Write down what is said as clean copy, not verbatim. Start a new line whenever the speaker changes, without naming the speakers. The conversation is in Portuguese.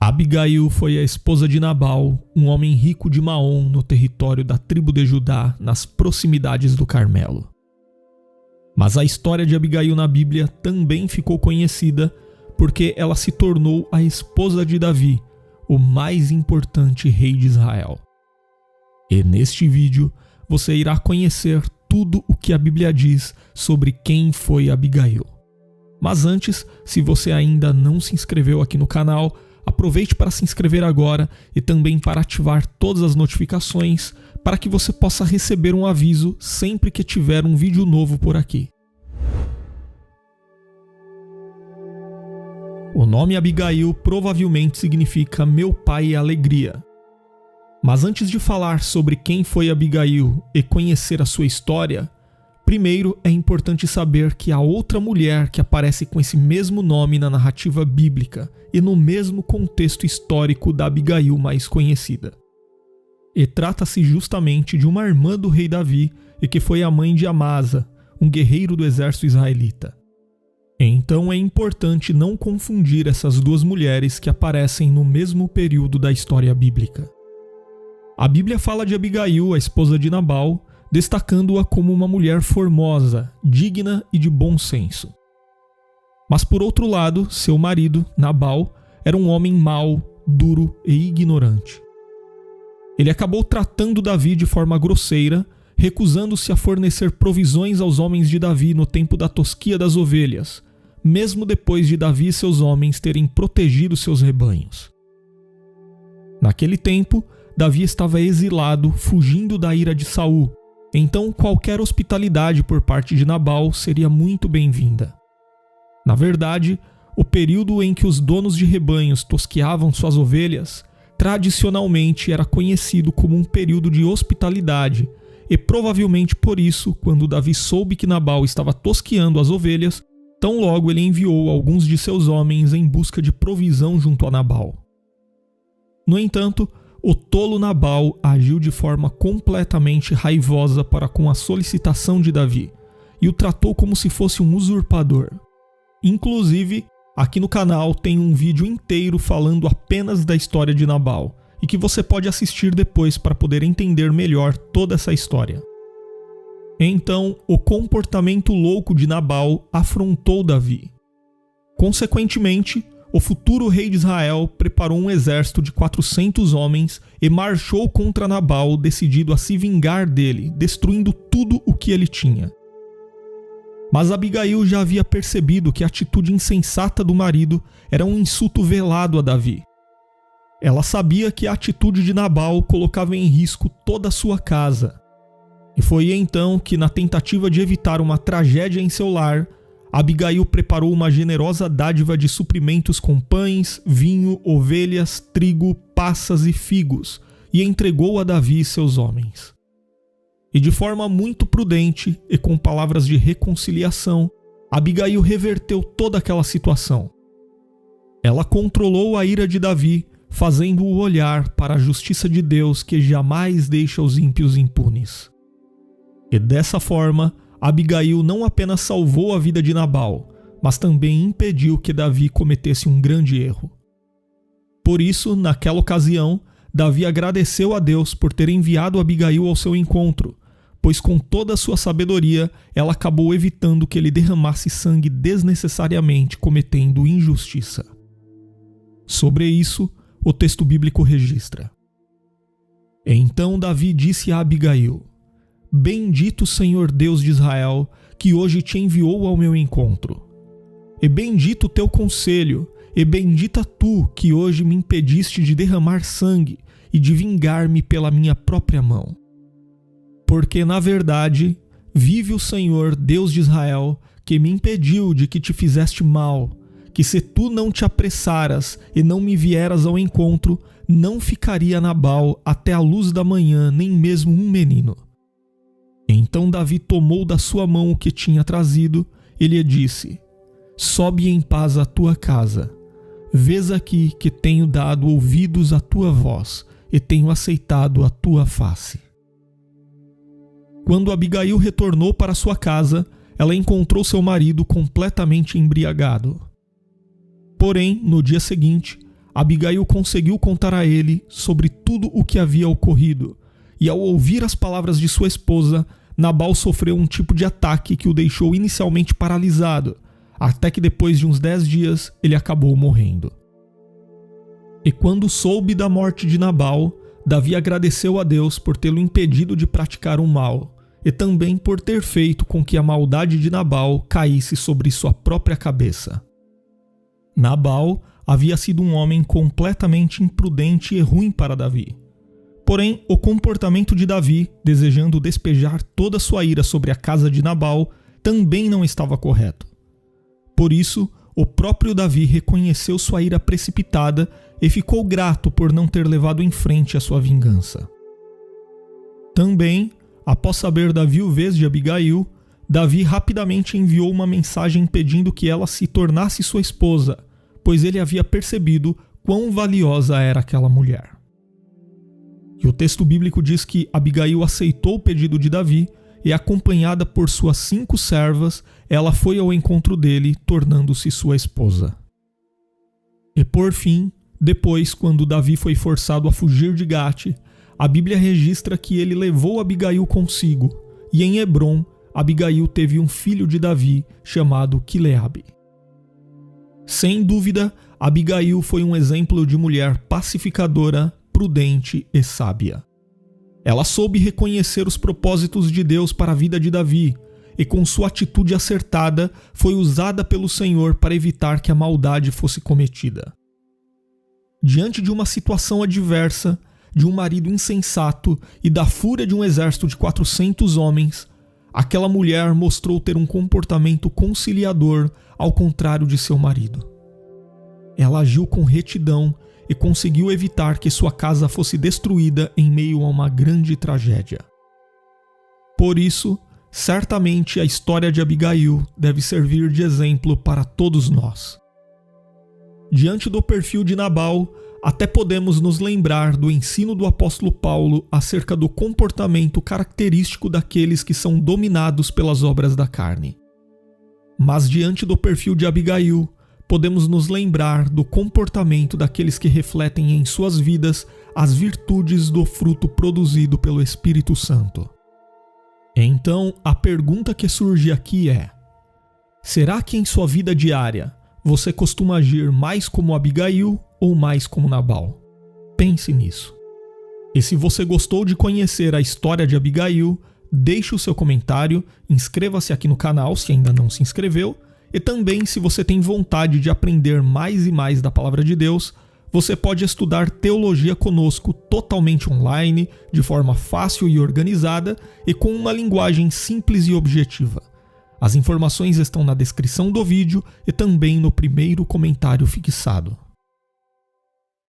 Abigail foi a esposa de Nabal, um homem rico de Maom, no território da tribo de Judá, nas proximidades do Carmelo. Mas a história de Abigail na Bíblia também ficou conhecida porque ela se tornou a esposa de Davi, o mais importante rei de Israel. E neste vídeo você irá conhecer tudo o que a Bíblia diz sobre quem foi Abigail. Mas antes, se você ainda não se inscreveu aqui no canal, aproveite para se inscrever agora e também para ativar todas as notificações para que você possa receber um aviso sempre que tiver um vídeo novo por aqui. O nome Abigail provavelmente significa meu pai é alegria. Mas antes de falar sobre quem foi Abigail e conhecer a sua história, primeiro é importante saber que há outra mulher que aparece com esse mesmo nome na narrativa bíblica e no mesmo contexto histórico da Abigail mais conhecida. E trata-se justamente de uma irmã do rei Davi e que foi a mãe de Amasa, um guerreiro do exército israelita. Então é importante não confundir essas duas mulheres que aparecem no mesmo período da história bíblica. A Bíblia fala de Abigail, a esposa de Nabal, destacando-a como uma mulher formosa, digna e de bom senso. Mas por outro lado, seu marido, Nabal, era um homem mau, duro e ignorante. Ele acabou tratando Davi de forma grosseira, recusando-se a fornecer provisões aos homens de Davi no tempo da tosquia das ovelhas, mesmo depois de Davi e seus homens terem protegido seus rebanhos. Naquele tempo, Davi estava exilado, fugindo da ira de Saul, então qualquer hospitalidade por parte de Nabal seria muito bem-vinda. Na verdade, o período em que os donos de rebanhos tosqueavam suas ovelhas, tradicionalmente era conhecido como um período de hospitalidade, e provavelmente por isso, quando Davi soube que Nabal estava tosqueando as ovelhas, tão logo ele enviou alguns de seus homens em busca de provisão junto a Nabal. No entanto, o tolo Nabal agiu de forma completamente raivosa para com a solicitação de Davi e o tratou como se fosse um usurpador. Inclusive, aqui no canal tem um vídeo inteiro falando apenas da história de Nabal e que você pode assistir depois para poder entender melhor toda essa história. Então, o comportamento louco de Nabal afrontou Davi. Consequentemente, o futuro rei de Israel preparou um exército de 400 homens e marchou contra Nabal, decidido a se vingar dele, destruindo tudo o que ele tinha. Mas Abigail já havia percebido que a atitude insensata do marido era um insulto velado a Davi. Ela sabia que a atitude de Nabal colocava em risco toda a sua casa. E foi então que, na tentativa de evitar uma tragédia em seu lar, Abigail preparou uma generosa dádiva de suprimentos com pães, vinho, ovelhas, trigo, passas e figos, e entregou a Davi e seus homens. E de forma muito prudente e com palavras de reconciliação, Abigail reverteu toda aquela situação. Ela controlou a ira de Davi, fazendo-o olhar para a justiça de Deus que jamais deixa os ímpios impunes. E dessa forma, Abigail não apenas salvou a vida de Nabal, mas também impediu que Davi cometesse um grande erro. Por isso, naquela ocasião, Davi agradeceu a Deus por ter enviado Abigail ao seu encontro, pois com toda a sua sabedoria, ela acabou evitando que ele derramasse sangue desnecessariamente, cometendo injustiça. Sobre isso, o texto bíblico registra: Então Davi disse a Abigail: Bendito o Senhor Deus de Israel, que hoje te enviou ao meu encontro. E bendito o teu conselho, e bendita tu, que hoje me impediste de derramar sangue e de vingar-me pela minha própria mão. Porque, na verdade, vive o Senhor Deus de Israel, que me impediu de que te fizeste mal, que se tu não te apressaras e não me vieras ao encontro, não ficaria Nabal até a luz da manhã, nem mesmo um menino. Então Davi tomou da sua mão o que tinha trazido e lhe disse: Sobe em paz à tua casa. Vês aqui que tenho dado ouvidos à tua voz e tenho aceitado a tua face. Quando Abigail retornou para sua casa, ela encontrou seu marido completamente embriagado. Porém, no dia seguinte, Abigail conseguiu contar a ele sobre tudo o que havia ocorrido, e ao ouvir as palavras de sua esposa, Nabal sofreu um tipo de ataque que o deixou inicialmente paralisado, até que depois de uns 10 dias ele acabou morrendo. E quando soube da morte de Nabal, Davi agradeceu a Deus por tê-lo impedido de praticar o mal, e também por ter feito com que a maldade de Nabal caísse sobre sua própria cabeça. Nabal havia sido um homem completamente imprudente e ruim para Davi. Porém, o comportamento de Davi, desejando despejar toda sua ira sobre a casa de Nabal, também não estava correto. Por isso, o próprio Davi reconheceu sua ira precipitada e ficou grato por não ter levado em frente a sua vingança. Também, após saber da viuvez de Abigail, Davi rapidamente enviou uma mensagem pedindo que ela se tornasse sua esposa, pois ele havia percebido quão valiosa era aquela mulher. E o texto bíblico diz que Abigail aceitou o pedido de Davi e, acompanhada por suas 5 servas, ela foi ao encontro dele, tornando-se sua esposa. E por fim, depois, quando Davi foi forçado a fugir de Gate, a Bíblia registra que ele levou Abigail consigo, e em Hebrom, Abigail teve um filho de Davi chamado Quileabe. Sem dúvida, Abigail foi um exemplo de mulher pacificadora, prudente e sábia. Ela soube reconhecer os propósitos de Deus para a vida de Davi e, com sua atitude acertada, foi usada pelo Senhor para evitar que a maldade fosse cometida. Diante de uma situação adversa, de um marido insensato e da fúria de um exército de 400 homens, aquela mulher mostrou ter um comportamento conciliador ao contrário de seu marido. Ela agiu com retidão e conseguiu evitar que sua casa fosse destruída em meio a uma grande tragédia. Por isso, certamente a história de Abigail deve servir de exemplo para todos nós. Diante do perfil de Nabal, até podemos nos lembrar do ensino do apóstolo Paulo acerca do comportamento característico daqueles que são dominados pelas obras da carne. Mas diante do perfil de Abigail, podemos nos lembrar do comportamento daqueles que refletem em suas vidas as virtudes do fruto produzido pelo Espírito Santo. Então, a pergunta que surge aqui é: será que em sua vida diária você costuma agir mais como Abigail ou mais como Nabal? Pense nisso. E se você gostou de conhecer a história de Abigail, deixe o seu comentário, inscreva-se aqui no canal se ainda não se inscreveu, e também, se você tem vontade de aprender mais e mais da Palavra de Deus, você pode estudar teologia conosco totalmente online, de forma fácil e organizada e com uma linguagem simples e objetiva. As informações estão na descrição do vídeo e também no primeiro comentário fixado.